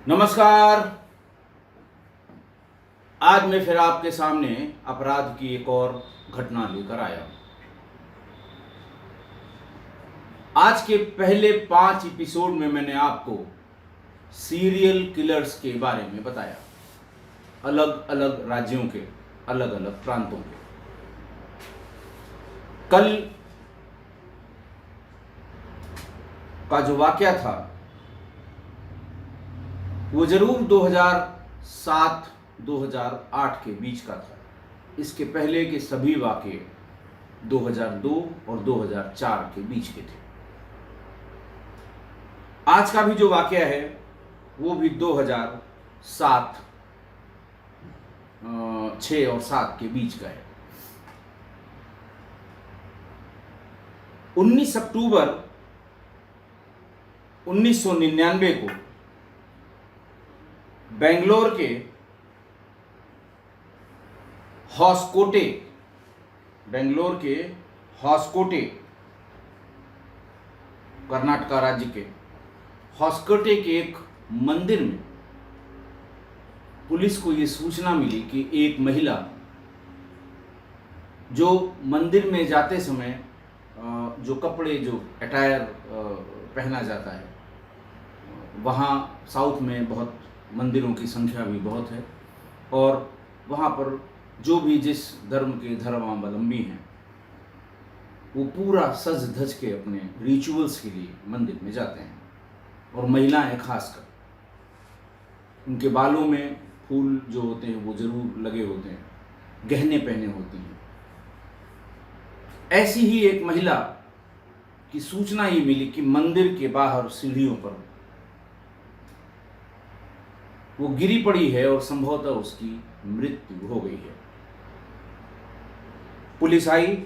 नमस्कार। आज मैं फिर आपके सामने अपराध की एक और घटना लेकर आया हूं। आज के पहले 5 एपिसोड में मैंने आपको सीरियल किलर्स के बारे में बताया, अलग अलग राज्यों के, अलग अलग प्रांतों के। कल का जो वाकया था वो जरूर 2007-2008 के बीच का था। इसके पहले के सभी वाकये 2002 और 2004 के बीच के थे। आज का भी जो वाकया है वो भी 2007, 6 और 7 के बीच का है। 19 अक्टूबर 1999 को बेंगलोर के हॉस्कोटे, कर्नाटका राज्य के हॉस्कोटे के एक मंदिर में पुलिस को ये सूचना मिली कि एक महिला जो मंदिर में जाते समय जो कपड़े, जो अटायर पहना जाता है, वहाँ साउथ में बहुत मंदिरों की संख्या भी बहुत है और वहाँ पर जो भी जिस धर्म के धर्मावलंबी हैं वो पूरा सज धज के अपने रिचुअल्स के लिए मंदिर में जाते हैं। और महिलाएं खासकर, उनके बालों में फूल जो होते हैं वो जरूर लगे होते हैं, गहने पहने होते हैं। ऐसी ही एक महिला की सूचना ये मिली कि मंदिर के बाहर सीढ़ियों पर वो गिरी पड़ी है और संभवतः उसकी मृत्यु हो गई है। पुलिस आई,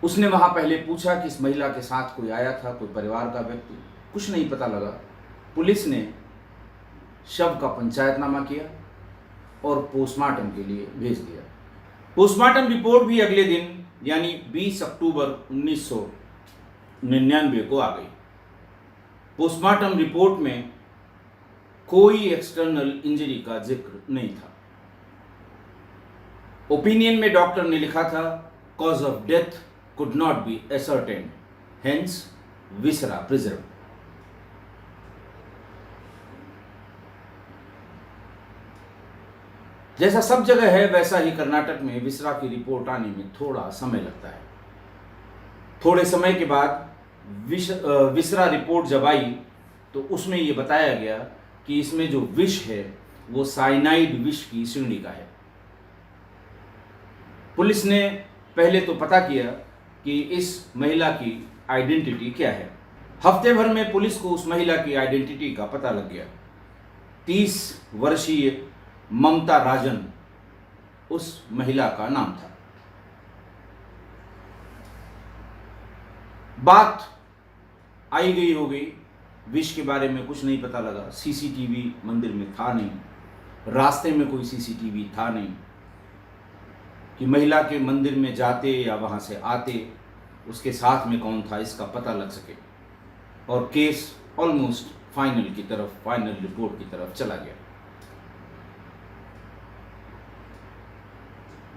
उसने वहां पहले पूछा कि इस महिला के साथ कोई आया था, कोई परिवार का व्यक्ति। कुछ नहीं पता लगा। पुलिस ने शव का पंचायतनामा किया और पोस्टमार्टम के लिए भेज दिया। पोस्टमार्टम रिपोर्ट भी अगले दिन यानी 20 अक्टूबर 1999 को आ गई। पोस्टमार्टम रिपोर्ट में कोई एक्सटर्नल इंजरी का जिक्र नहीं था। ओपिनियन में डॉक्टर ने लिखा था, cause of death could not be ascertained, hence viscera preserve. जैसा सब जगह है वैसा ही कर्नाटक में विसरा की रिपोर्ट आने में थोड़ा समय लगता है। थोड़े समय के बाद विसरा रिपोर्ट जब आई तो उसमें यह बताया गया कि इसमें जो विष है वो साइनाइड विष की श्रेणी का है। पुलिस ने पहले तो पता किया कि इस महिला की आइडेंटिटी क्या है। हफ्ते भर में पुलिस को उस महिला की आइडेंटिटी का पता लग गया। 30 वर्षीय ममता राजन उस महिला का नाम था। बात आई गई हो गई, विष के बारे में कुछ नहीं पता लगा। सीसीटीवी मंदिर में था नहीं, रास्ते में कोई सीसीटीवी था नहीं कि महिला के मंदिर में जाते या वहां से आते उसके साथ में कौन था इसका पता लग सके। और केस ऑलमोस्ट फाइनल रिपोर्ट की तरफ चला गया।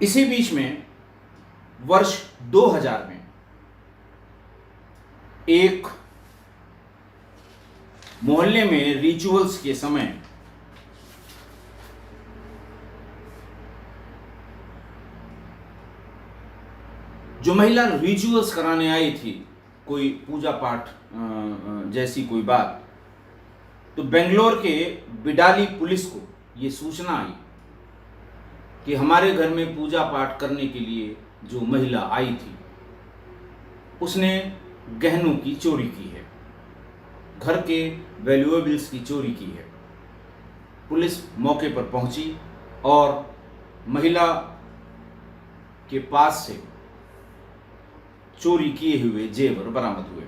इसी बीच में वर्ष 2000 में एक मोहल्ले में रिचुअल्स के समय जो महिला रिचुअल्स कराने आई थी, कोई पूजा पाठ जैसी कोई बात, तो बेंगलोर के बिडाली पुलिस को ये सूचना आई कि हमारे घर में पूजा पाठ करने के लिए जो महिला आई थी उसने गहनों की चोरी की है, घर के वैल्यूएबल्स की चोरी की है। पुलिस मौके पर पहुंची और महिला के पास से चोरी किए हुए जेवर बरामद हुए।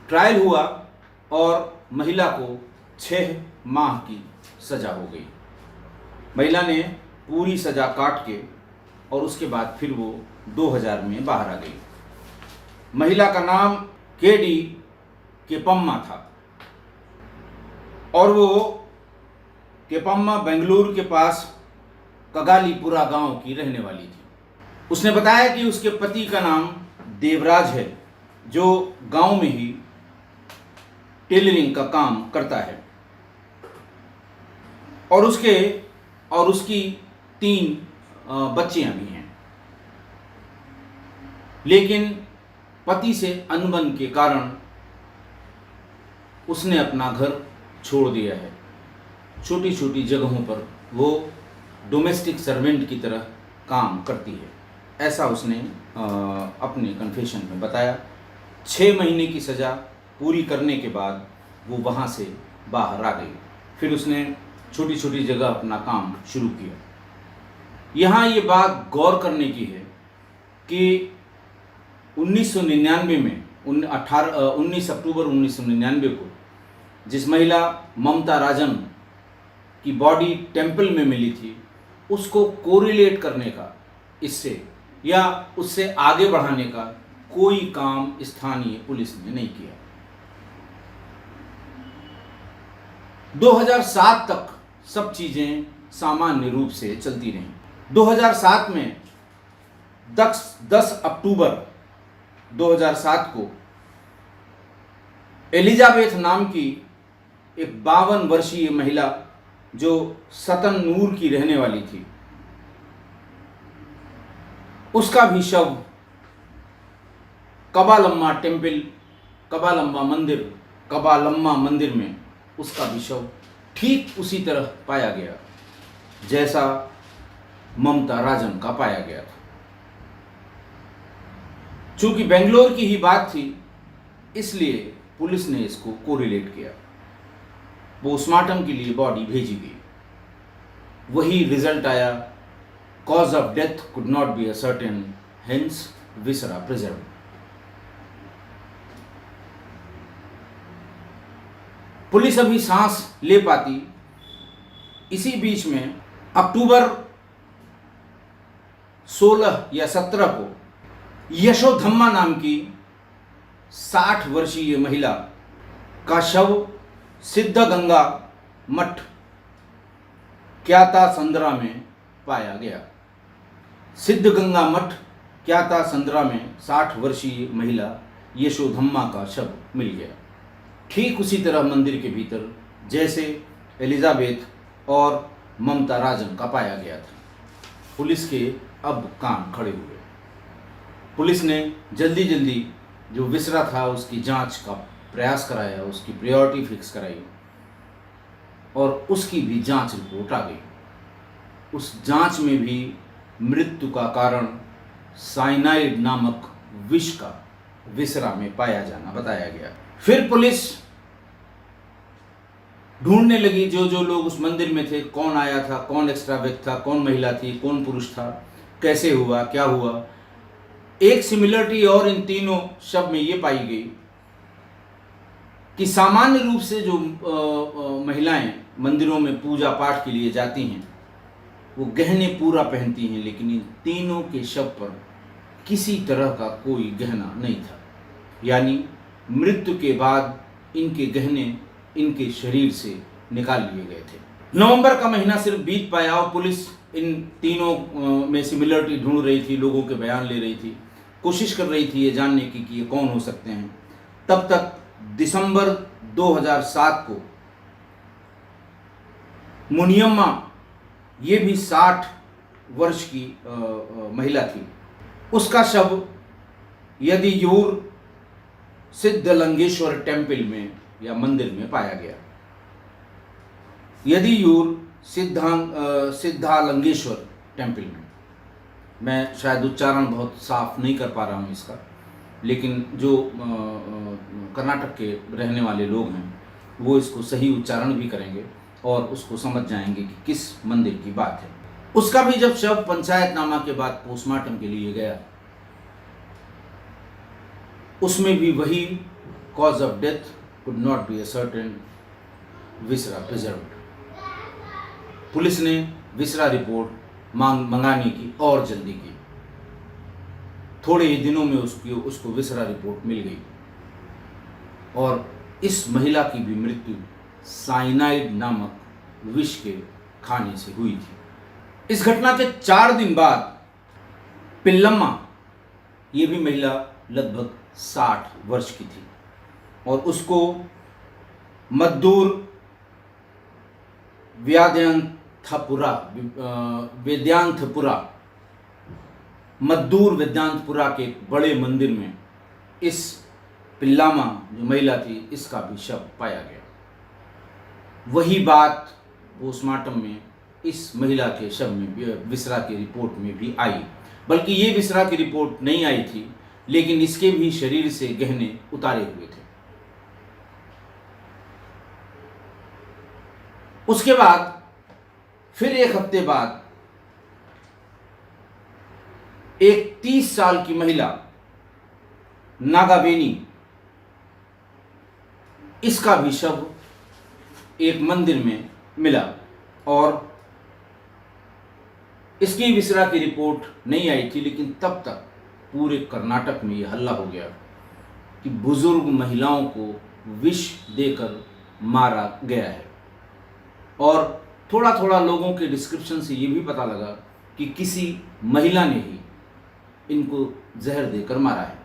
ट्रायल हुआ और महिला को 6 माह की सजा हो गई। महिला ने पूरी सजा काट के और उसके बाद फिर वो 2000 में बाहर आ गई। महिला का नाम केडी केपम्मा था और वो केपम्मा बेंगलुरु के पास कगालीपुरा गांव की रहने वाली थी। उसने बताया कि उसके पति का नाम देवराज है, जो गांव में ही टेलरिंग का काम करता है और उसकी 3 बच्चियां भी हैं। लेकिन पति से अनबन के कारण उसने अपना घर छोड़ दिया है। छोटी छोटी जगहों पर वो डोमेस्टिक सर्वेंट की तरह काम करती है, ऐसा उसने अपने कन्फेशन में बताया। 6 महीने की सज़ा पूरी करने के बाद वो वहाँ से बाहर आ गई। फिर उसने छोटी छोटी जगह अपना काम शुरू किया। यहाँ ये बात गौर करने की है कि 1999 में 19 अक्टूबर 1999 को जिस महिला ममता राजन की बॉडी टेम्पल में मिली थी, उसको कोरिलेट करने का इससे या उससे आगे बढ़ाने का कोई काम स्थानीय पुलिस ने नहीं किया। 2007 तक सब चीजें सामान्य रूप से चलती रहीं। 2007 में 10 अक्टूबर 2007 को एलिजाबेथ नाम की एक 52 वर्षीय महिला जो सतनूर की रहने वाली थी, उसका भी शव कबालम्मा मंदिर में उसका भी शव ठीक उसी तरह पाया गया जैसा ममता राजन का पाया गया था। चूंकि बेंगलोर की ही बात थी, इसलिए पुलिस ने इसको कोरिलेट किया। पोस्टमार्टम के लिए बॉडी भेजी गई। वही रिजल्ट आया, cause of death could not B ascertain, hence viscera preserve. Police अभी सांस ले पाती। इसी बीच में अक्टूबर 16 या 17 को यशोधम्मा नाम की 60 वर्षीय महिला का शव सिद्धगंगा मठ क्याता संद्रा में पाया गया। सिद्धगंगा मठ क्याता संद्रा में 60 वर्षीय महिला यशोधम्मा का शव मिल गया, ठीक उसी तरह मंदिर के भीतर जैसे एलिजाबेथ और ममता राजन का पाया गया था। पुलिस के अब कान खड़े हुए। पुलिस ने जल्दी जल्दी जो विसरा था उसकी जांच का प्रयास कराया, उसकी प्रायोरिटी फिक्स कराई और उसकी भी जांच रिपोर्ट आ गई। उस जांच में भी मृत्यु का कारण साइनाइड नामक विष का विसरा में पाया जाना बताया गया। फिर पुलिस ढूंढने लगी जो जो लोग उस मंदिर में थे, कौन आया था, कौन एक्स्ट्रा व्यक्ति था, कौन महिला थी, कौन पुरुष था, कैसे हुआ, क्या हुआ। एक सिमिलरिटी और इन तीनों शव में ये पाई गई कि सामान्य रूप से जो महिलाएं मंदिरों में पूजा पाठ के लिए जाती हैं वो गहने पूरा पहनती हैं, लेकिन इन तीनों के शव पर किसी तरह का कोई गहना नहीं था। यानी मृत्यु के बाद इनके गहने इनके शरीर से निकाल लिए गए थे। नवंबर का महीना सिर्फ बीत पाया और पुलिस इन तीनों में सिमिलरिटी ढूंढ रही थी, लोगों के बयान ले रही थी, कोशिश कर रही थी ये जानने की कि ये कौन हो सकते हैं। तब तक दिसंबर 2007 को मुनियम्मा, ये भी 60 वर्ष की महिला थी, उसका शव यदियूर सिद्धलिंगेश्वर टेम्पल में या मंदिर में पाया गया। यदियूर सिद्धालिंगेश्वर टेम्पल में। मैं शायद उच्चारण बहुत साफ नहीं कर पा रहा हूँ इसका, लेकिन जो कर्नाटक के रहने वाले लोग हैं वो इसको सही उच्चारण भी करेंगे और उसको समझ जाएंगे कि किस मंदिर की बात है। उसका भी जब शव पंचायतनामा के बाद पोस्टमार्टम के लिए गया, उसमें भी वही cause of death could not B ascertain, viscera preserved. Police ने विसरा रिपोर्ट मंगाने की और जल्दी की। थोड़े ही दिनों में उसको विसरा रिपोर्ट मिल गई और इस महिला की भी मृत्यु साइनाइड नामक विष के खाने से हुई थी। इस घटना के 4 दिन बाद पिल्लम्मा, ये भी महिला लगभग 60 वर्ष की थी और उसको मद्दूर मद्दूर वेदांतपुरा के एक बड़े मंदिर में इस पिल्लामा जो महिला थी, इसका भी शव पाया गया। वही बात पोस्टमार्टम में इस महिला के शव में भी, विसरा की रिपोर्ट में भी आई। बल्कि ये विसरा की रिपोर्ट नहीं आई थी, लेकिन इसके भी शरीर से गहने उतारे हुए थे। उसके बाद फिर 1 हफ्ते बाद एक 30 साल की महिला नागावेनी, इसका भी शव एक मंदिर में मिला और इसकी विसरा की रिपोर्ट नहीं आई थी। लेकिन तब तक पूरे कर्नाटक में यह हल्ला हो गया कि बुजुर्ग महिलाओं को विष देकर मारा गया है। और थोड़ा थोड़ा लोगों के डिस्क्रिप्शन से ये भी पता लगा कि किसी महिला ने ही इनको जहर देकर मारा है।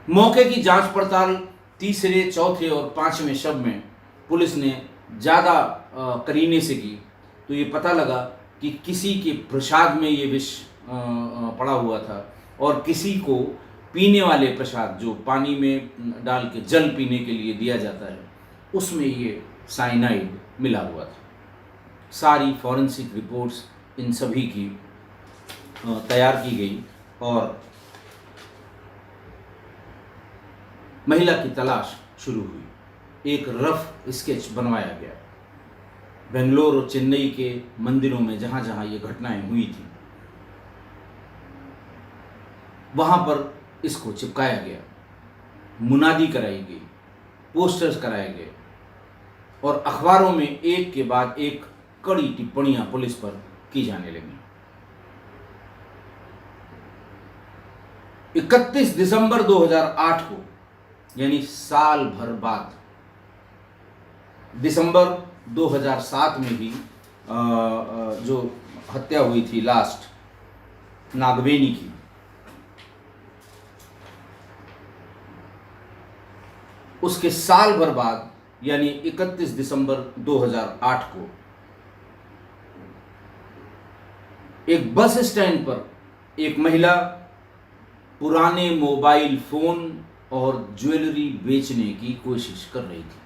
मौके की जांच पड़ताल तीसरे, चौथे और 5वें शव में पुलिस ने ज़्यादा करीने से की तो ये पता लगा कि किसी के प्रसाद में ये विष पड़ा हुआ था और किसी को पीने वाले प्रसाद, जो पानी में डाल के जल पीने के लिए दिया जाता है, उसमें ये साइनाइड मिला हुआ था। सारी फॉरेंसिक रिपोर्ट्स इन सभी की तैयार की गई और महिला की तलाश शुरू हुई। एक रफ स्केच बनवाया गया। बेंगलोर और चेन्नई के मंदिरों में जहाँ जहाँ ये घटनाएं हुई थी, वहाँ पर इसको चिपकाया गया, मुनादी कराई गई, पोस्टर्स कराए गए और अखबारों में एक के बाद एक कड़ी टिप्पणियां पुलिस पर की जाने लगी। 31 दिसंबर 2008 को, यानी साल भर बाद, दिसंबर 2007 में भी जो हत्या हुई थी लास्ट नागवेनी की, उसके साल भर बाद यानी 31 दिसंबर 2008 को एक बस स्टैंड पर एक महिला पुराने मोबाइल फोन और ज्वेलरी बेचने की कोशिश कर रही थी।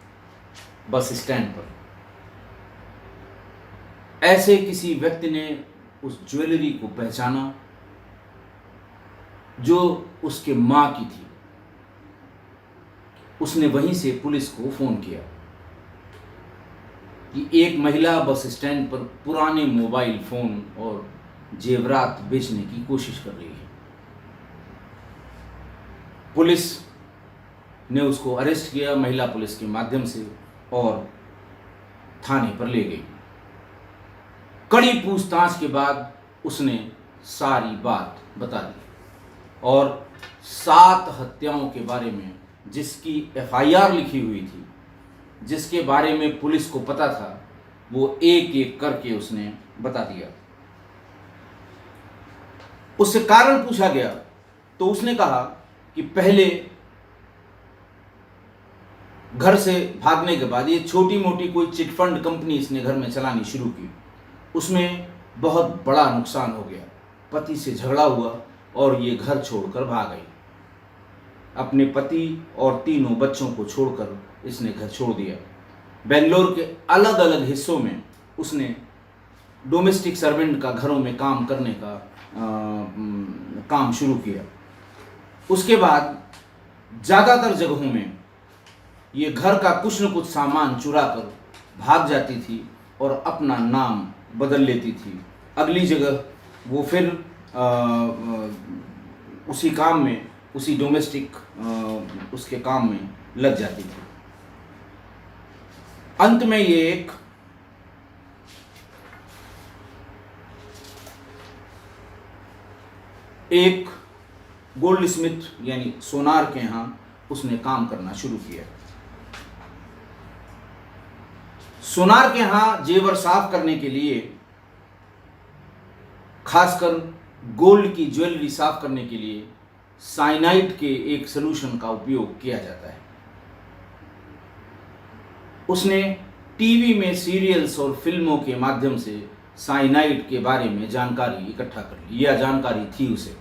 बस स्टैंड पर ऐसे किसी व्यक्ति ने उस ज्वेलरी को पहचाना जो उसके मां की थी। उसने वहीं से पुलिस को फोन किया कि एक महिला बस स्टैंड पर पुराने मोबाइल फोन और जेवरात बेचने की कोशिश कर रही है। पुलिस ने उसको अरेस्ट किया महिला पुलिस के माध्यम से और थाने पर ले गई। कड़ी पूछताछ के बाद उसने सारी बात बता दी और 7 हत्याओं के बारे में जिसकी FIR लिखी हुई थी, जिसके बारे में पुलिस को पता था, वो एक एक करके उसने बता दिया। उससे कारण पूछा गया तो उसने कहा कि पहले घर से भागने के बाद ये छोटी मोटी कोई चिटफंड कंपनी इसने घर में चलानी शुरू की, उसमें बहुत बड़ा नुकसान हो गया। पति से झगड़ा हुआ और ये घर छोड़कर भाग गई। अपने पति और 3 बच्चों को छोड़कर इसने घर छोड़ दिया। बेंगलोर के अलग अलग हिस्सों में उसने डोमेस्टिक सर्वेंट का घरों में काम करने का काम शुरू किया। उसके बाद ज़्यादातर जगहों में ये घर का कुछ न कुछ सामान चुरा कर भाग जाती थी और अपना नाम बदल लेती थी। अगली जगह वो फिर उसी काम में, उसी डोमेस्टिक उसके काम में लग जाती थी। अंत में ये एक गोल्ड स्मिथ यानी सोनार के यहाँ उसने काम करना शुरू किया। सोनार के यहाँ जेवर साफ करने के लिए, खासकर गोल्ड की ज्वेलरी साफ करने के लिए साइनाइड के एक सॉल्यूशन का उपयोग किया जाता है। उसने टीवी में सीरियल्स और फिल्मों के माध्यम से साइनाइड के बारे में जानकारी इकट्ठा कर ली, या जानकारी थी उसे,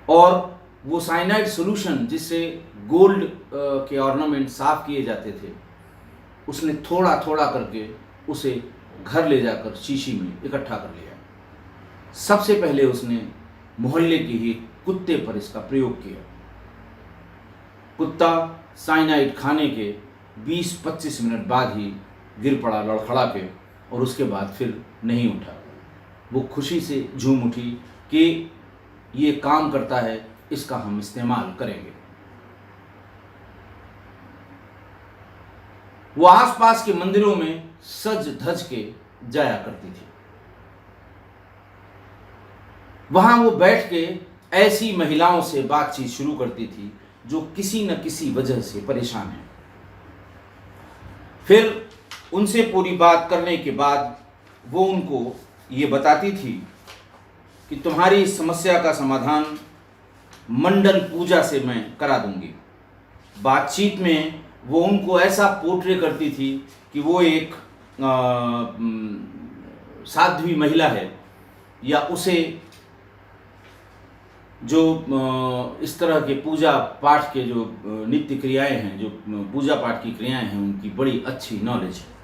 और वो साइनाइड सॉल्यूशन जिससे गोल्ड के ऑर्नामेंट साफ किए जाते थे, उसने थोड़ा थोड़ा करके उसे घर ले जाकर शीशी में इकट्ठा कर लिया। सबसे पहले उसने मोहल्ले के ही कुत्ते पर इसका प्रयोग किया। कुत्ता साइनाइड खाने के 20-25 मिनट बाद ही गिर पड़ा लड़खड़ा के, और उसके बाद फिर नहीं उठा। वो खुशी से झूम उठी कि ये काम करता है, इसका हम इस्तेमाल करेंगे। वो आसपास के मंदिरों में सज धज के जाया करती थी। वहां वो बैठ के ऐसी महिलाओं से बातचीत शुरू करती थी जो किसी न किसी वजह से परेशान है। फिर उनसे पूरी बात करने के बाद वो उनको ये बताती थी कि तुम्हारी इस समस्या का समाधान मंडल पूजा से मैं करा दूंगी। बातचीत में वो उनको ऐसा पोर्ट्रे करती थी कि वो एक साध्वी महिला है, या उसे जो इस तरह के पूजा पाठ के जो नित्य क्रियाएं हैं, जो पूजा पाठ की क्रियाएं हैं, उनकी बड़ी अच्छी नॉलेज है।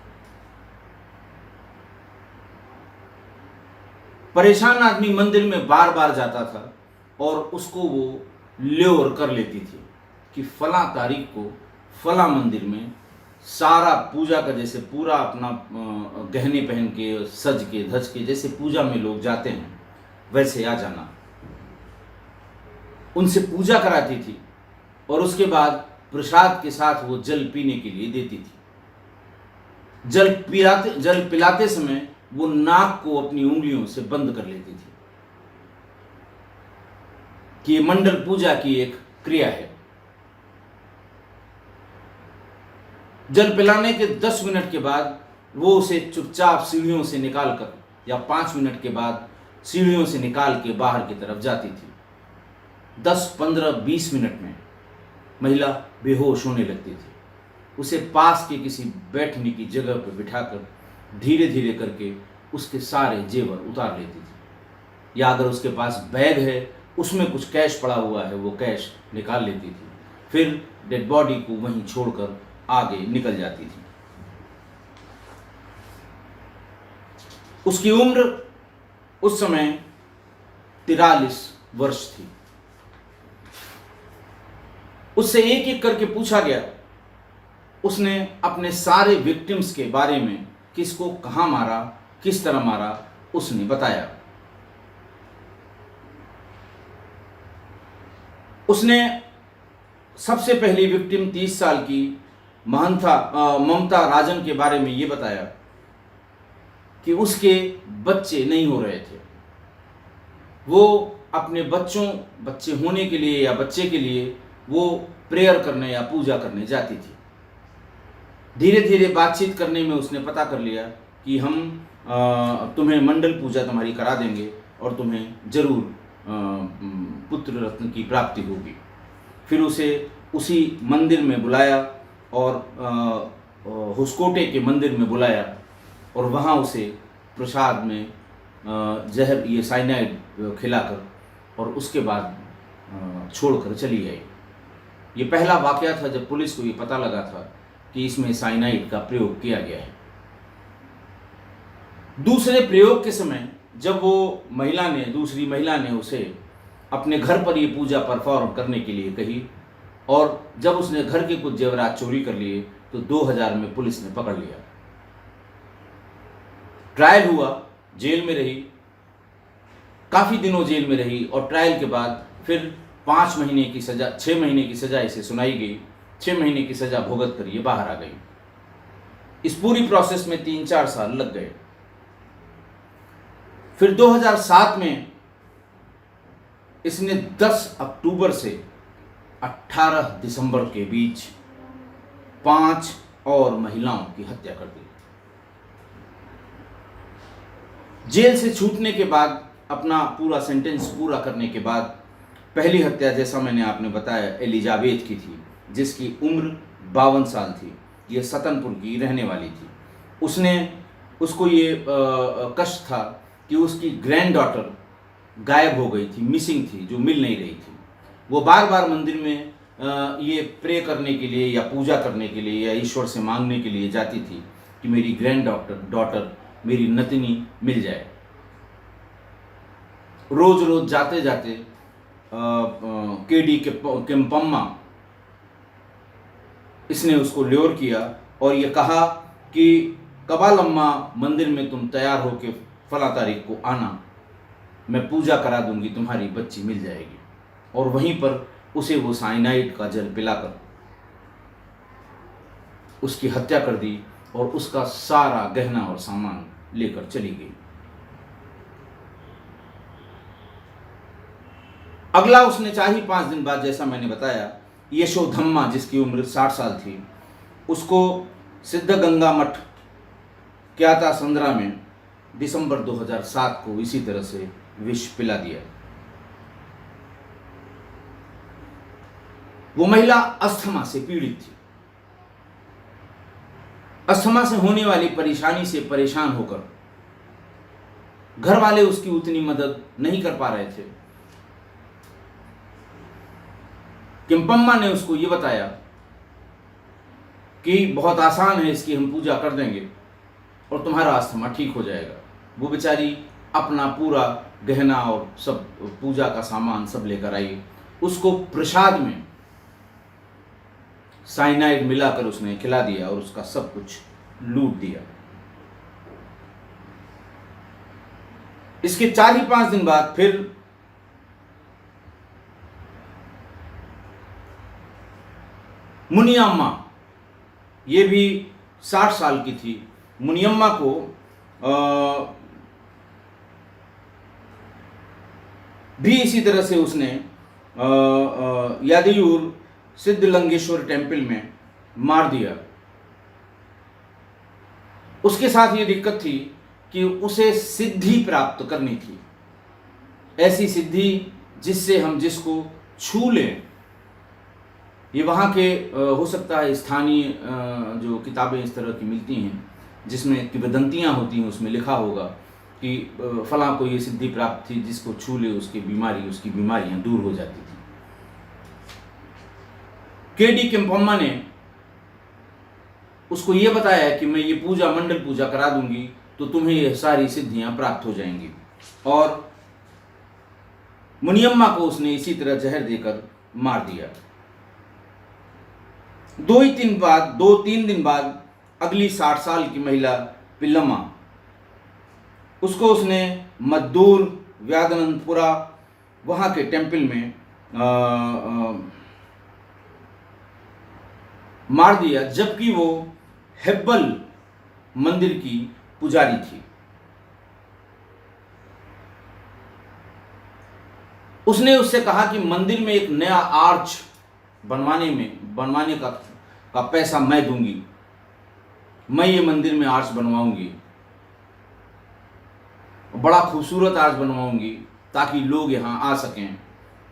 परेशान आदमी मंदिर में बार बार जाता था और उसको वो ल्योर कर लेती थी कि फला तारीख को फला मंदिर में सारा पूजा का, जैसे पूरा अपना गहने पहन के सज के धज के जैसे पूजा में लोग जाते हैं वैसे आ जाना। उनसे पूजा कराती थी और उसके बाद प्रसाद के साथ वो जल पीने के लिए देती थी। जल पिलाते समय वो नाक को अपनी उंगलियों से बंद कर लेती थी कि ये मंडल पूजा की एक क्रिया है। जल पिलाने के 10 मिनट के बाद वो उसे चुपचाप सीढ़ियों से निकालकर, या 5 मिनट के बाद सीढ़ियों से निकाल के बाहर की तरफ जाती थी। 10, 15, 20 मिनट में महिला बेहोश होने लगती थी। उसे पास के किसी बैठने की जगह पर बिठाकर धीरे धीरे करके उसके सारे जेवर उतार लेती थी, या अगर उसके पास बैग है उसमें कुछ कैश पड़ा हुआ है वो कैश निकाल लेती थी। फिर डेड बॉडी को वहीं छोड़कर आगे निकल जाती थी। उसकी उम्र उस समय 43 वर्ष थी। उससे एक एक करके पूछा गया। उसने अपने सारे विक्टिम्स के बारे में, किसको कहाँ मारा, किस तरह मारा, उसने बताया। उसने सबसे पहली विक्टिम 30 साल की ममता राजन के बारे में ये बताया कि उसके बच्चे नहीं हो रहे थे। वो अपने बच्चे होने के लिए या बच्चे के लिए वो प्रेयर करने या पूजा करने जाती थी। धीरे धीरे बातचीत करने में उसने पता कर लिया कि हम तुम्हें मंडल पूजा तुम्हारी करा देंगे और तुम्हें जरूर पुत्र रत्न की प्राप्ति होगी। फिर उसे उसी मंदिर में बुलाया और हुसकोटे के मंदिर में बुलाया और वहाँ उसे प्रसाद में जहर, ये साइनाइड खिलाकर और उसके बाद छोड़कर चली आई। ये पहला वाकया था जब पुलिस को ये पता लगा था कि इसमें साइनाइड का प्रयोग किया गया है। दूसरे प्रयोग के समय जब वो दूसरी महिला ने उसे अपने घर पर ये पूजा परफॉर्म करने के लिए कही और जब उसने घर के कुछ जेवरात चोरी कर लिए तो 2000 में पुलिस ने पकड़ लिया। ट्रायल हुआ, जेल में रही, काफ़ी दिनों जेल में रही और ट्रायल के बाद फिर 6 महीने की सजा इसे सुनाई गई। 6 महीने की सजा भुगत कर ये बाहर आ गई। इस पूरी प्रोसेस में 3-4 साल लग गए। फिर 2007 में इसने 10 अक्टूबर से 18 दिसंबर के बीच 5 और महिलाओं की हत्या कर दी। जेल से छूटने के बाद, अपना पूरा सेंटेंस पूरा करने के बाद, पहली हत्या जैसा मैंने आपने बताया एलिजाबेथ की थी, जिसकी उम्र 52 साल थी। ये सतनपुर की रहने वाली थी। उसको ये कष्ट था कि उसकी ग्रैंड डॉटर गायब हो गई थी, मिसिंग थी, जो मिल नहीं रही थी। वो बार बार मंदिर में ये प्रे करने के लिए या पूजा करने के लिए या ईश्वर से मांगने के लिए जाती थी कि मेरी ग्रैंड डॉटर मेरी नतनी मिल जाए। रोज रोज जाते जाते केडी केम्पम्मा इसने उसको ल्योर किया और ये कहा कि कबालम्मा मंदिर में तुम तैयार होकर फला तारीख को आना, मैं पूजा करा दूंगी, तुम्हारी बच्ची मिल जाएगी। और वहीं पर उसे वो साइनाइड का जल पिलाकर उसकी हत्या कर दी और उसका सारा गहना और सामान लेकर चली गई। अगला उसने 4-5 दिन बाद, जैसा मैंने बताया, यशोधम्मा जिसकी उम्र 60 साल थी, उसको सिद्धगंगा मठ क्याता संद्रा में दिसंबर 2007 को इसी तरह से विष पिला दिया। वो महिला अस्थमा से पीड़ित थी। अस्थमा से होने वाली परेशानी से परेशान होकर घर वाले उसकी उतनी मदद नहीं कर पा रहे थे। केम्पम्मा ने उसको ये बताया कि बहुत आसान है, इसकी हम पूजा कर देंगे और तुम्हारा अस्थमा ठीक हो जाएगा। वो बेचारी अपना पूरा गहना और सब पूजा का सामान सब लेकर आई। उसको प्रसाद में साइनाइड मिलाकर उसने खिला दिया और उसका सब कुछ लूट दिया। इसके 4-5 दिन बाद फिर मुनियम्मा, ये भी 60 साल की थी। मुनियम्मा को भी इसी तरह से उसने यादयूर सिद्धलिंगेश्वर टेम्पल में मार दिया। उसके साथ ये दिक्कत थी कि उसे सिद्धि प्राप्त करनी थी, ऐसी सिद्धि जिससे हम जिसको छू लें। ये वहाँ के हो सकता है स्थानीय जो किताबें इस तरह की मिलती हैं जिसमें किंवदंतियाँ होती हैं, उसमें लिखा होगा कि फलां को ये सिद्धि प्राप्त थी, जिसको छू ले उसकी बीमारियाँ दूर हो जाती थी। केडी केम्पम्मा ने उसको ये बताया कि मैं ये पूजा मंडल पूजा करा दूंगी तो तुम्हें ये सारी सिद्धियां प्राप्त हो जाएंगी। और मुनियम्मा को उसने इसी तरह जहर देकर मार दिया। 2-3 दिन बाद अगली 60 साल की महिला पिल्लम्मा, उसको उसने मद्दूर व्यादनंतपुरा वहाँ के टेम्पल में मार दिया, जबकि वो हेब्बल मंदिर की पुजारी थी। उसने उससे कहा कि मंदिर में एक नया आर्च बनवाने का पैसा मैं दूंगी, मैं ये मंदिर में आर्च बनवाऊंगी, बड़ा खूबसूरत आर्च बनवाऊंगी ताकि लोग यहाँ आ सकें।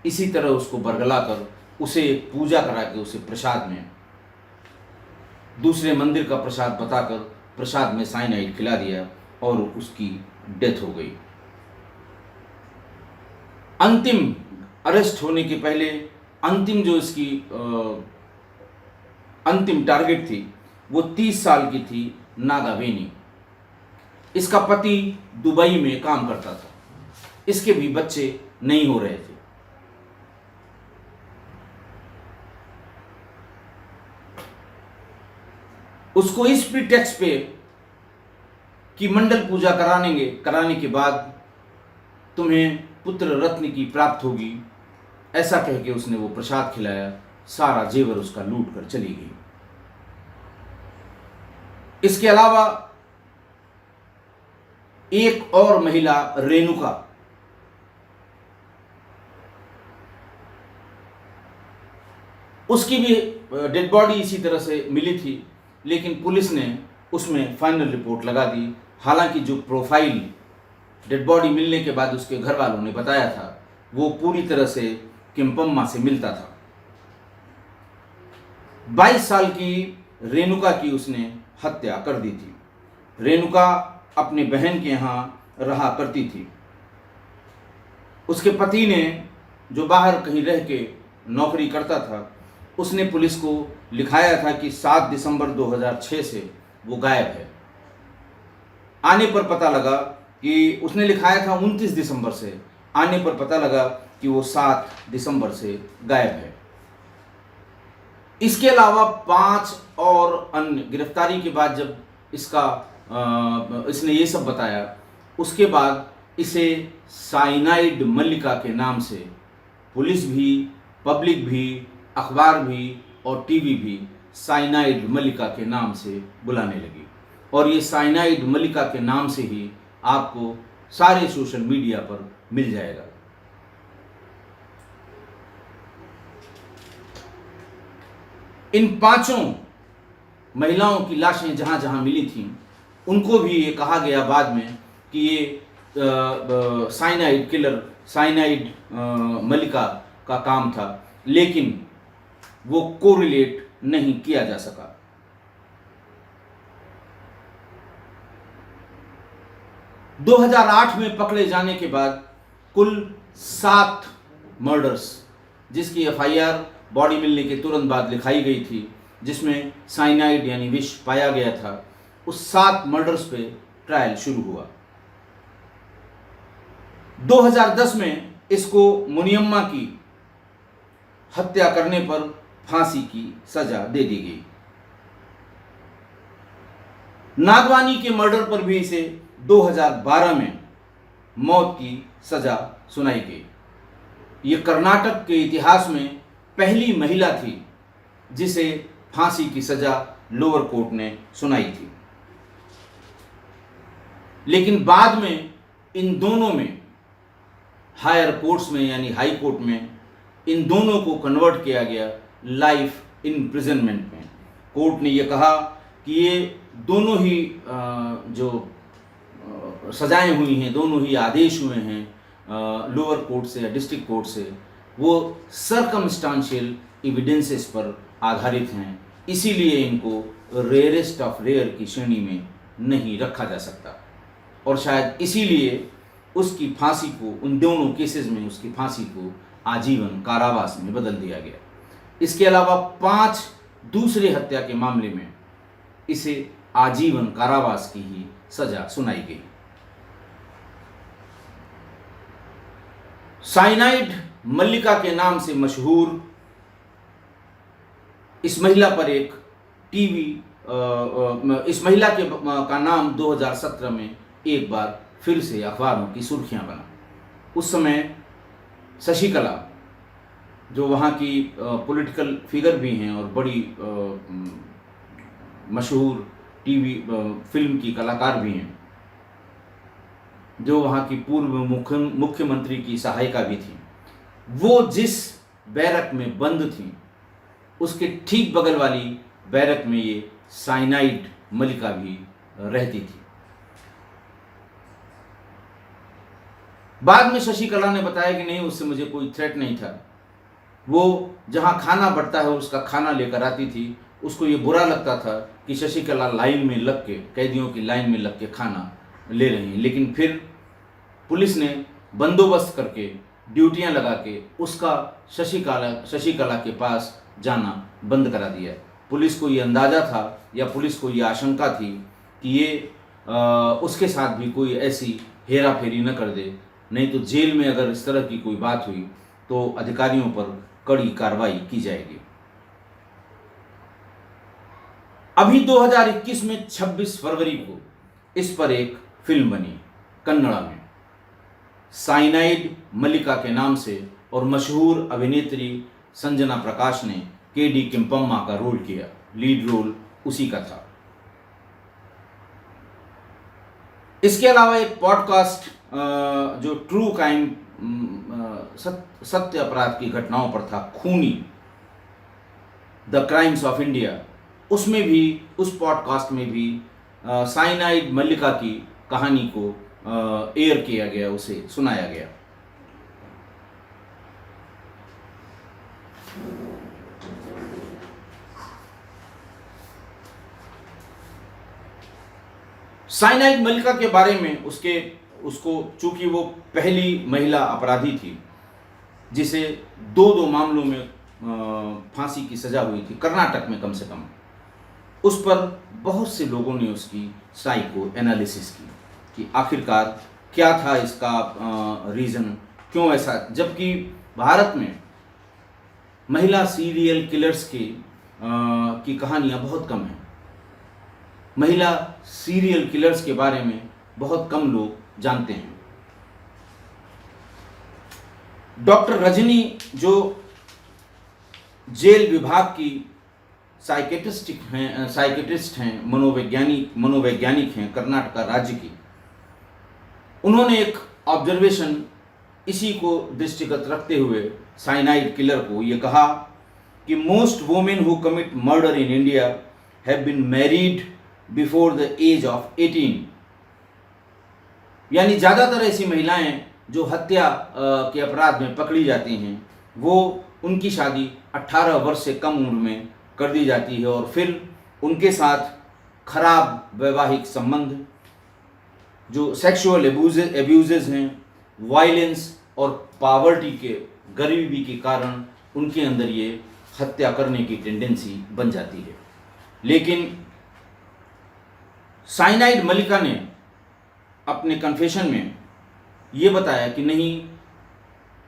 इसी तरह उसको बरगला कर उसे पूजा करा के उसे प्रसाद में, दूसरे मंदिर का प्रसाद बताकर प्रसाद में साइनाइड खिला दिया और उसकी डेथ हो गई। अंतिम अरेस्ट होने के पहले अंतिम जो इसकी अंतिम टारगेट थी वो 30 साल की थी नागावेनी। इसका पति दुबई में काम करता था, इसके भी बच्चे नहीं हो रहे थे। उसको इस प्रीटेक्स्ट पे कि मंडल पूजा कराने के बाद तुम्हें पुत्र रत्न की प्राप्त होगी, ऐसा कह के उसने वो प्रसाद खिलाया, सारा जेवर उसका लूट कर चली गई। इसके अलावा एक और महिला रेणुका, उसकी भी डेड बॉडी इसी तरह से मिली थी, लेकिन पुलिस ने उसमें फाइनल रिपोर्ट लगा दी। हालांकि जो प्रोफाइल डेड बॉडी मिलने के बाद उसके घर वालों ने बताया था वो पूरी तरह से किम्पम्मा से मिलता था। 22 साल की रेणुका की उसने हत्या कर दी थी। रेणुका अपने बहन के यहाँ रहा करती थी। उसके पति ने, जो बाहर कहीं रह के नौकरी करता था, उसने पुलिस को लिखाया था कि 7 दिसंबर 2006 से वो गायब है। आने पर पता लगा कि उसने लिखाया था 29 दिसंबर से, आने पर पता लगा कि वो 7 दिसंबर से गायब है। इसके अलावा 5 और अन्य गिरफ्तारी के बाद जब इसने ये सब बताया, उसके बाद इसे साइनाइड मल्लिका के नाम से पुलिस भी, पब्लिक भी, अखबार भी और टीवी भी साइनाइड मल्लिका के नाम से बुलाने लगी। और ये साइनाइड मल्लिका के नाम से ही आपको सारे सोशल मीडिया पर मिल जाएगा। इन 5 महिलाओं की लाशें जहां जहां मिली थीं, उनको भी ये कहा गया बाद में कि ये साइनाइड किलर, साइनाइड मल्लिका का काम था, लेकिन वो कोरिलेट नहीं किया जा सका। – 2008 में पकड़े जाने के बाद कुल 7 मर्डर्स, जिसकी FIR बॉडी मिलने के तुरंत बाद लिखाई गई थी, जिसमें साइनाइड यानी विष पाया गया था, उस 7 मर्डर्स पे ट्रायल शुरू हुआ। 2010 में इसको मुनियम्मा की हत्या करने पर फांसी की सजा दे दी गई। नागवानी के मर्डर पर भी इसे 2012 में मौत की सजा सुनाई गई। ये कर्नाटक के इतिहास में पहली महिला थी जिसे फांसी की सजा लोअर कोर्ट ने सुनाई थी। लेकिन बाद में इन दोनों में, हायर कोर्ट्स में यानी हाई कोर्ट में, इन दोनों को कन्वर्ट किया गया लाइफ इम्प्रिजनमेंट में। कोर्ट ने यह कहा कि ये दोनों ही जो सजाएं हुई हैं, दोनों ही आदेश हुए हैं लोअर कोर्ट से या डिस्ट्रिक्ट कोर्ट से, वो सर्कमस्टांशियल एविडेंसेस पर आधारित हैं, इसीलिए इनको रेयरेस्ट ऑफ रेयर की श्रेणी में नहीं रखा जा सकता। और शायद इसीलिए उसकी फांसी को, उन दोनों केसेस में उसकी फांसी को आजीवन कारावास में बदल दिया गया। इसके अलावा 5 दूसरे हत्या के मामले में इसे आजीवन कारावास की ही सजा सुनाई गई। साइनाइड मल्लिका के नाम से मशहूर इस महिला पर एक टीवी इस महिला के का नाम 2017 में एक बार फिर से अखबारों की सुर्खियां बना। उस समय शशिकला, जो वहाँ की पॉलिटिकल फिगर भी हैं और बड़ी मशहूर टीवी फिल्म की कलाकार भी हैं, जो वहाँ की पूर्व मुख्यमंत्री की सहायिका भी थी, वो जिस बैरक में बंद थी उसके ठीक बगल वाली बैरक में ये साइनाइड मल्लिका भी रहती थी। बाद में शशिकला ने बताया कि नहीं, उससे मुझे कोई थ्रेट नहीं था। वो जहाँ खाना बढ़ता है उसका खाना लेकर आती थी। उसको ये बुरा लगता था कि शशिकला लाइन में लग के, कैदियों की लाइन में लग के खाना ले रही हैं, लेकिन फिर पुलिस ने बंदोबस्त करके, ड्यूटियां लगा के उसका शशिकला के पास जाना बंद करा दिया। पुलिस को ये अंदाज़ा था या पुलिस को ये आशंका थी कि ये उसके साथ भी कोई ऐसी हेरा फेरी न कर दे, नहीं तो जेल में अगर इस तरह की कोई बात हुई तो अधिकारियों पर कड़ी कार्रवाई की जाएगी। अभी 2021 में 26 फरवरी को इस पर एक फिल्म बनी कन्नड़ा में, साइनाइड मल्लिका के नाम से, और मशहूर अभिनेत्री संजना प्रकाश ने केडी किम्पम्मा का रोल किया। लीड रोल उसी का था। इसके अलावा एक पॉडकास्ट जो ट्रू क्राइम, सत्य अपराध की घटनाओं पर था, खूनी, द क्राइम्स ऑफ इंडिया, उसमें भी, उस पॉडकास्ट में भी साइनाइड मल्लिका की कहानी को एयर किया गया, उसे सुनाया गया। साइनाइड मल्लिका के बारे में उसको चूंकि वो पहली महिला अपराधी थी जिसे दो मामलों में फांसी की सजा हुई थी, कर्नाटक में कम से कम, उस पर बहुत से लोगों ने उसकी साइको एनालिसिस की कि आखिरकार क्या था इसका रीज़न, क्यों ऐसा, जबकि भारत में महिला सीरियल किलर्स की कहानियाँ बहुत कम हैं। महिला सीरियल किलर्स के बारे में बहुत कम लोग जानते हैं। डॉक्टर रजनी जो जेल विभाग की साइकेट्रिस्ट हैं, मनोवैज्ञानिक हैं कर्नाटक राज्य की, उन्होंने एक ऑब्जर्वेशन इसी को दृष्टिगत रखते हुए साइनाइड किलर को ये कहा कि most women who commit murder in India have been married before the age of 18। यानी ज़्यादातर ऐसी महिलाएं जो हत्या के अपराध में पकड़ी जाती हैं, वो उनकी शादी 18 वर्ष से कम उम्र में कर दी जाती है और फिर उनके साथ खराब वैवाहिक संबंध, जो सेक्सुअल एब्यूजेस हैं, वायलेंस और पावर्टी के, गरीबी के कारण उनके अंदर ये हत्या करने की टेंडेंसी बन जाती है। लेकिन साइनाइड मल्लिका ने अपने कन्फेशन में ये बताया कि नहीं,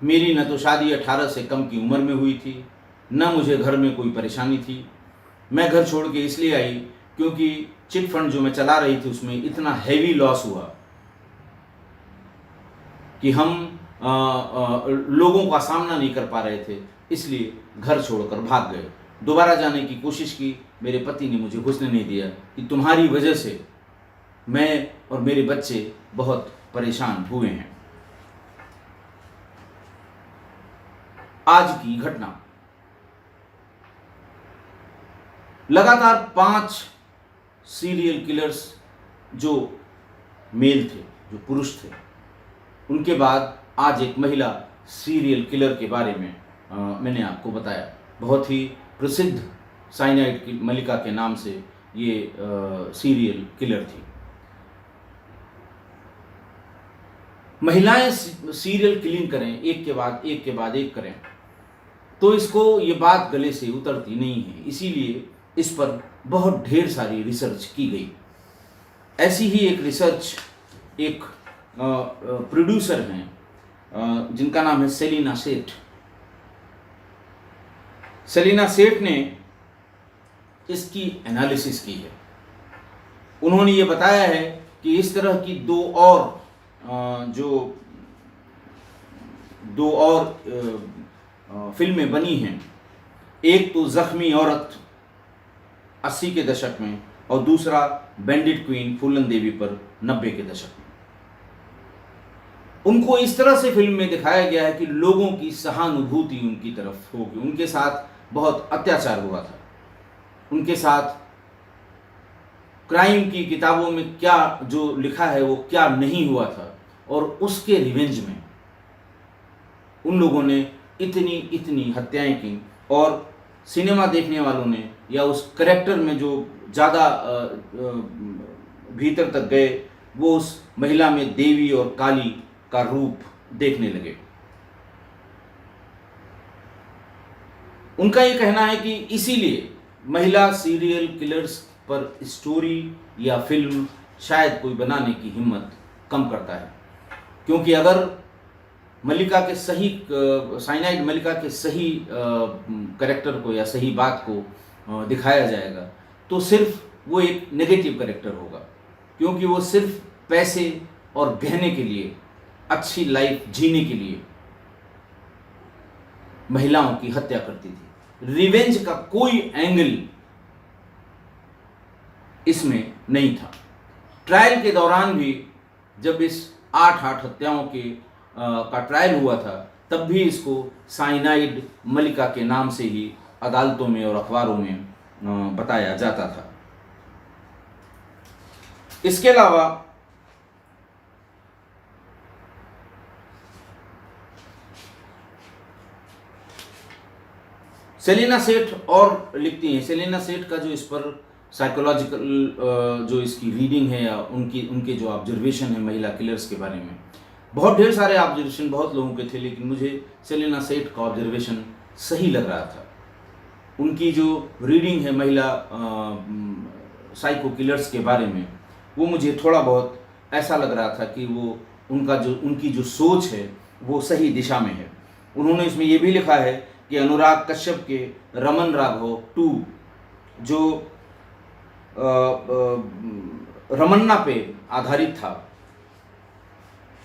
मेरी न तो शादी 18 से कम की उम्र में हुई थी, न मुझे घर में कोई परेशानी थी। मैं घर छोड़ के इसलिए आई क्योंकि चिट फंड जो मैं चला रही थी उसमें इतना हैवी लॉस हुआ कि हम लोगों का सामना नहीं कर पा रहे थे, इसलिए घर छोड़कर भाग गए। दोबारा जाने की कोशिश की, मेरे पति ने मुझे घुसने नहीं दिया कि तुम्हारी वजह से मैं और मेरे बच्चे बहुत परेशान हुए हैं। आज की घटना, लगातार 5 सीरियल किलर्स जो मेल थे, जो पुरुष थे, उनके बाद आज एक महिला सीरियल किलर के बारे में मैंने आपको बताया। बहुत ही प्रसिद्ध साइनाइड मल्लिका के नाम से ये सीरियल किलर थी। महिलाएं सीरियल किलिंग करें, एक के बाद एक करें, तो इसको ये बात गले से उतरती नहीं है, इसीलिए इस पर बहुत ढेर सारी रिसर्च की गई। ऐसी ही एक रिसर्च एक प्रोड्यूसर हैं जिनका नाम है सेलिना सेठ। सेलिना सेठ ने इसकी एनालिसिस की है। उन्होंने ये बताया है कि इस तरह की दो और फिल्में बनी हैं। एक तो जख्मी औरत 80 के दशक में और दूसरा बैंडिट क्वीन फूलन देवी पर 90 के दशक में। उनको इस तरह से फिल्म में दिखाया गया है कि लोगों की सहानुभूति उनकी तरफ होगी। उनके साथ बहुत अत्याचार हुआ था, उनके साथ क्राइम की किताबों में क्या जो लिखा है वो क्या नहीं हुआ था, और उसके रिवेंज में उन लोगों ने इतनी हत्याएं की। और सिनेमा देखने वालों ने या उस कैरेक्टर में जो ज़्यादा भीतर तक गए, वो उस महिला में देवी और काली का रूप देखने लगे। उनका ये कहना है कि इसीलिए महिला सीरियल किलर्स पर स्टोरी या फिल्म शायद कोई बनाने की हिम्मत कम करता है, क्योंकि अगर मल्लिका के सही साइनाइड मल्लिका के सही कैरेक्टर को या सही बात को दिखाया जाएगा तो सिर्फ वो एक नेगेटिव कैरेक्टर होगा, क्योंकि वो सिर्फ पैसे और गहने के लिए, अच्छी लाइफ जीने के लिए महिलाओं की हत्या करती थी। रिवेंज का कोई एंगल इसमें नहीं था। ट्रायल के दौरान भी जब इस 8 हत्याओं के का ट्रायल हुआ था, तब भी इसको साइनाइड मल्लिका के नाम से ही अदालतों में और अखबारों में बताया जाता था। इसके अलावा सेलिना सेठ और लिखती हैं। सेलिना सेठ का जो इस पर साइकोलॉजिकल जो इसकी रीडिंग है या उनके जो ऑब्जर्वेशन है महिला किलर्स के बारे में, बहुत ढेर सारे ऑब्जर्वेशन बहुत लोगों के थे, लेकिन मुझे सेलिना सेठ का ऑब्जर्वेशन सही लग रहा था। उनकी जो रीडिंग है महिला साइको किलर्स के बारे में, वो मुझे थोड़ा बहुत ऐसा लग रहा था कि वो उनकी जो सोच है वो सही दिशा में है। उन्होंने इसमें ये भी लिखा है कि अनुराग कश्यप के रमन राघव 2 जो रमन्ना पे आधारित था,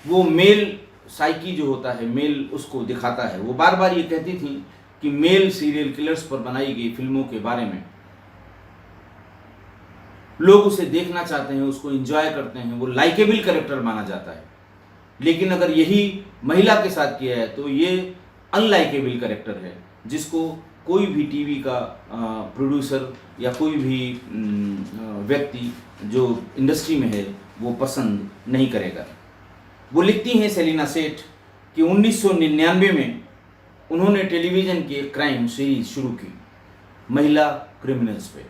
वो मेल साइकी जो होता है, मेल उसको दिखाता है। वो बार बार ये कहती थी कि मेल सीरियल किलर्स पर बनाई गई फिल्मों के बारे में लोग उसे देखना चाहते हैं, उसको एंजॉय करते हैं, वो लाइकेबल कैरेक्टर माना जाता है। लेकिन अगर यही महिला के साथ किया है तो ये अनलाइकेबल कैरेक्टर है, जिसको कोई भी टीवी का प्रोड्यूसर या कोई भी व्यक्ति जो इंडस्ट्री में है वो पसंद नहीं करेगा। वो लिखती हैं सेलिना सेठ कि 1999 में उन्होंने टेलीविज़न की एक क्राइम सीरीज शुरू की, महिला क्रिमिनल्स पे,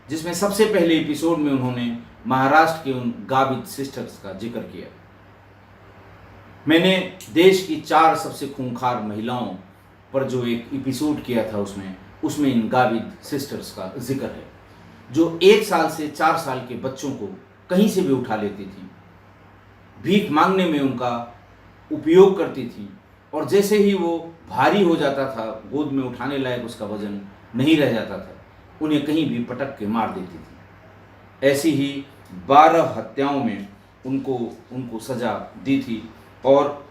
जिसमें सबसे पहले एपिसोड में उन्होंने महाराष्ट्र के उन गावित सिस्टर्स का जिक्र किया। मैंने देश की 4 सबसे खूंखार महिलाओं पर जो एक एपिसोड किया था, उसमें इन गावित सिस्टर्स का जिक्र है, जो 1 साल से 4 साल के बच्चों को कहीं से भी उठा लेती थी, भीख मांगने में उनका उपयोग करती थी, और जैसे ही वो भारी हो जाता था, गोद में उठाने लायक उसका वजन नहीं रह जाता था, उन्हें कहीं भी पटक के मार देती थी। ऐसी ही 12 हत्याओं में उनको सजा दी थी, और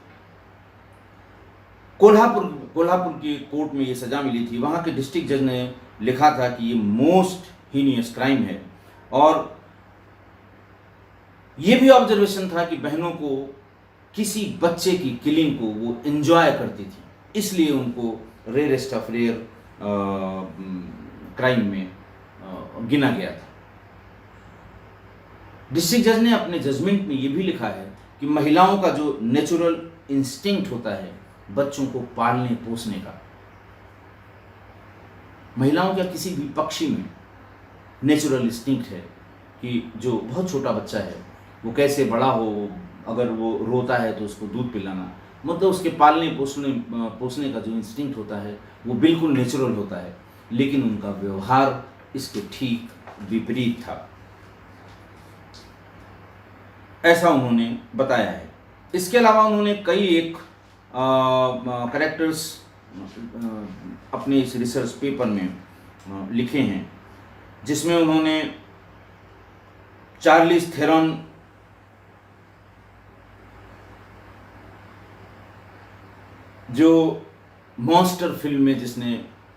कोल्हापुर की कोर्ट में ये सजा मिली थी। वहाँ के डिस्ट्रिक्ट जज ने लिखा था कि ये मोस्ट हीनियस क्राइम है, और ये भी ऑब्जर्वेशन था कि बहनों को किसी बच्चे की किलिंग को वो एंजॉय करती थी, इसलिए उनको रेयरेस्ट ऑफ रेयर क्राइम में गिना गया था। डिस्ट्रिक्ट जज ने अपने जजमेंट में ये भी लिखा है कि महिलाओं का जो नेचुरल इंस्टिंक्ट होता है बच्चों को पालने पोसने का, महिलाओं का किसी भी पक्षी में नेचुरल इंस्टिंक्ट है कि जो बहुत छोटा बच्चा है वो कैसे बड़ा हो, अगर वो रोता है तो उसको दूध पिलाना, मतलब उसके पालने पोसने का जो इंस्टिंक्ट होता है वो बिल्कुल नेचुरल होता है। लेकिन उनका व्यवहार इसके ठीक विपरीत था, ऐसा उन्होंने बताया है। इसके अलावा उन्होंने कई एक कैरेक्टर्स अपने इस रिसर्च पेपर में लिखे हैं, जिसमें उन्होंने चार्लिस थेरॉन जो मॉन्स्टर फिल्म में जिसने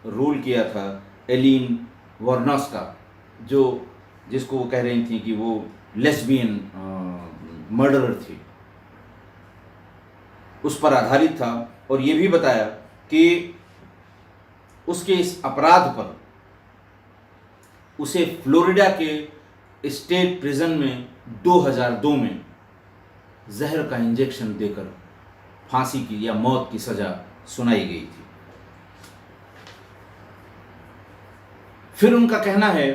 रोल किया था, एलिन वॉर्नोस का, जिसको वो कह रही थी कि वो लेस्बियन मर्डरर थी, उस पर आधारित था। और ये भी बताया कि उसके इस अपराध पर उसे फ्लोरिडा के स्टेट प्रिजन में 2002 में जहर का इंजेक्शन देकर फांसी की या मौत की सजा सुनाई गई थी। फिर उनका कहना है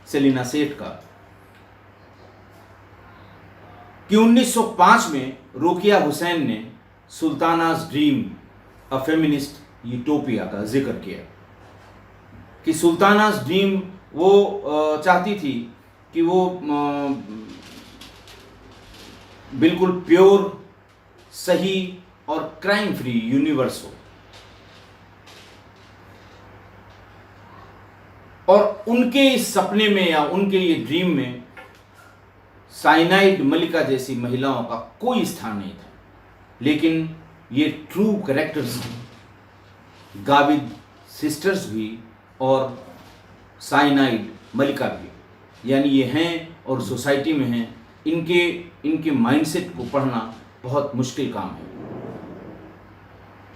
सेलिना सेठ का कि 1905 में रोकिया हुसैन ने सुल्तानाज ड्रीम अ फेमिनिस्ट यूटोपिया का जिक्र किया कि सुल्तानाज ड्रीम वो चाहती थी कि वो बिल्कुल प्योर, सही और क्राइम फ्री यूनिवर्स हो, और उनके इस सपने में या उनके ये ड्रीम में साइनाइड मलिका जैसी महिलाओं का कोई स्थान नहीं था। लेकिन ये ट्रू कैरेक्टर्स हैं, गाविद सिस्टर्स भी और साइनाइड मलिका भी, यानी ये हैं और सोसाइटी में हैं। इनके माइंडसेट को पढ़ना बहुत मुश्किल काम है।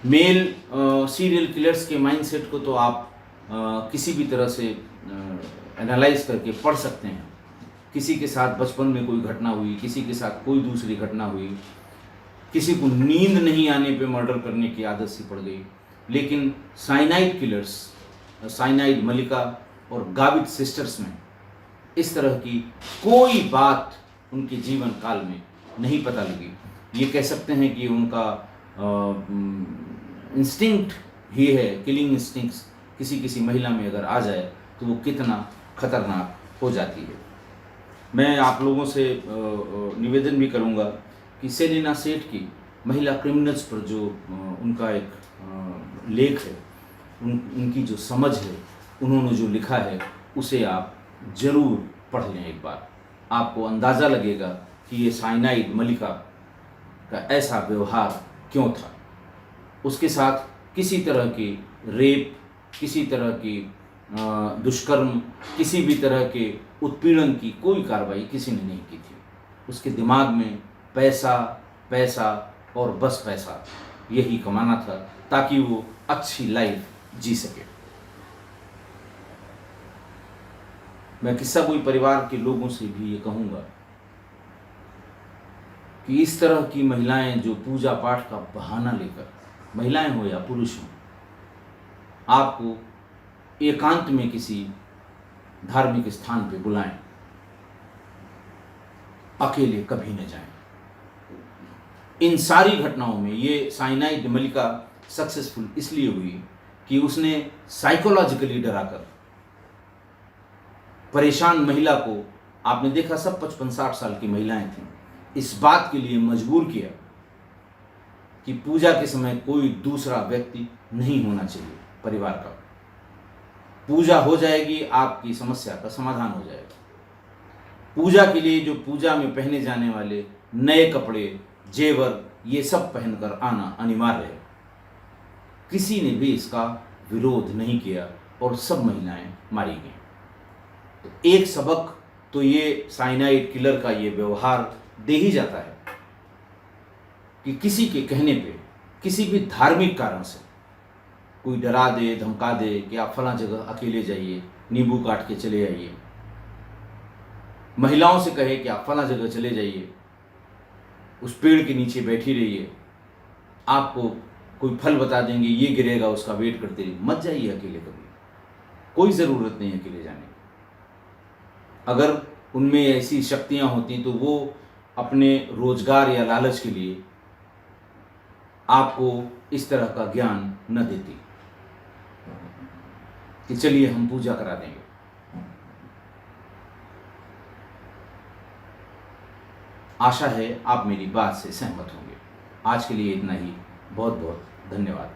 मेल सीरियल किलर्स के माइंडसेट को तो आप किसी भी तरह से एनालाइज करके पढ़ सकते हैं। किसी के साथ बचपन में कोई घटना हुई, किसी के साथ कोई दूसरी घटना हुई, किसी को नींद नहीं आने पे मर्डर करने की आदत सी पड़ गई। लेकिन साइनाइड किलर्स, साइनाइड मलिका और गावित सिस्टर्स में इस तरह की कोई बात उनके जीवन काल में नहीं पता लगी। ये कह सकते हैं कि उनका इंस्टिंक्ट ही है, किलिंग इंस्टिंक्ट्स किसी किसी महिला में अगर आ जाए तो वो कितना खतरनाक हो जाती है। मैं आप लोगों से निवेदन भी करूंगा कि सेलिना सेठ की महिला क्रिमिनल्स पर जो उनका एक लेख है, उनकी जो समझ है, उन्होंने जो लिखा है, उसे आप ज़रूर पढ़ लें एक बार। आपको अंदाज़ा लगेगा कि ये साइनाइड मलिका का ऐसा व्यवहार क्यों था। उसके साथ किसी तरह की रेप, किसी तरह की दुष्कर्म, किसी भी तरह के उत्पीड़न की कोई कार्रवाई किसी ने नहीं की थी। उसके दिमाग में पैसा पैसा और बस पैसा यही कमाना था ताकि वो अच्छी लाइफ जी सके। मैं किस्सा कोई परिवार के लोगों से भी ये कहूँगा कि इस तरह की महिलाएं जो पूजा पाठ का बहाना लेकर, महिलाएं हो या पुरुष हो, आपको एकांत में किसी धार्मिक स्थान पे बुलाएं, अकेले कभी न जाएं। इन सारी घटनाओं में ये साइनाइड मलिका सक्सेसफुल इसलिए हुई कि उसने साइकोलॉजिकली डराकर परेशान महिला को, आपने देखा सब 55-60 साल की महिलाएं थीं, इस बात के लिए मजबूर किया कि पूजा के समय कोई दूसरा व्यक्ति नहीं होना चाहिए परिवार का। पूजा हो जाएगी, आपकी समस्या का समाधान हो जाएगा। पूजा के लिए जो पूजा में पहने जाने वाले नए कपड़े, जेवर, ये सब पहनकर आना अनिवार्य है। किसी ने भी इसका विरोध नहीं किया और सब महिलाएं मारी गईं। तो एक सबक तो ये साइनाइड किलर का ये व्यवहार दे ही जाता है कि किसी के कहने पे, किसी भी धार्मिक कारण से कोई डरा दे, धमका दे कि आप फलां जगह अकेले जाइए, नींबू काट के चले आइए। महिलाओं से कहे कि आप फलां जगह चले जाइए, उस पेड़ के नीचे बैठी रहिए, आपको कोई फल बता देंगे, ये गिरेगा, उसका वेट करते रहिए। मत जाइए अकेले कभी, कोई ज़रूरत नहीं है अकेले जाने की। अगर उनमें ऐसी शक्तियां होती तो वो अपने रोजगार या लालच के लिए आपको इस तरह का ज्ञान न देती कि चलिए हम पूजा करा देंगे। आशा है आप मेरी बात से सहमत होंगे। आज के लिए इतना ही। बहुत बहुत धन्यवाद।